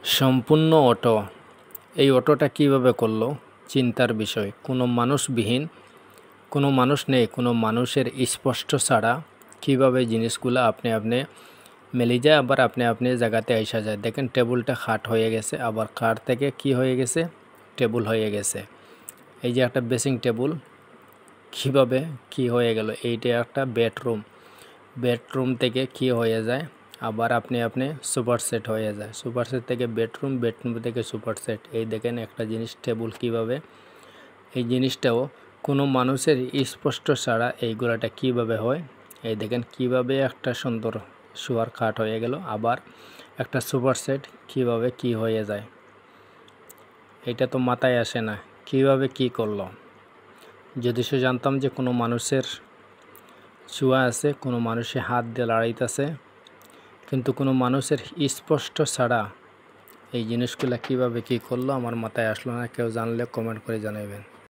সম্পূর্ণ অটো। এই অটোটা কিভাবে করলো চিন্তার বিষয়। কোনো মানুষবিহীন, কোনো মানুষ নেই, কোনো মানুষের স্পষ্ট ছাড়া কিভাবে জিনিসগুলো আপনি মেলে যায়, আবার আপনি জায়গাতে আইসা যায়। দেখেন টেবিলটা খাট হয়ে গেছে, আবার খাট থেকে কি হয়ে গেছে, টেবিল হয়ে গেছে। এই যে একটা বেসিং টেবিল কিভাবে কি হয়ে গেল। এইটা একটা বেডরুম থেকে কি হয়ে যায়, আবার আপনি সুপার সেট হয়ে যায়। সুপার সেট থেকে বেডরুম থেকে সুপার সেট। এই দেখেন একটা জিনিস টেবিল কিভাবে, এই জিনিসটাও কোনো মানুষের স্পষ্ট ছাড়া এইগুলাটা কিভাবে হয়। এই দেখেন কিভাবে একটা সুন্দর শোয়ার খাট হয়ে গেল, আবার একটা সুপার সেট কিভাবে কি হয়ে যায়। এটা তো মাথায় আসে না কিভাবে কি করলো। যদি সে জানতাম যে কোনো মানুষের ছোঁয়া আছে, কোনো মানুষের হাত দিয়ে লড়াইতেছে, কিন্তু কোনো মানুষের স্পষ্ট ছাড়া এই জিনিসগুলো কিভাবে কি করলো আমার মাথায় আসলো না। কেউ জানলে কমেন্ট করে জানাবেন।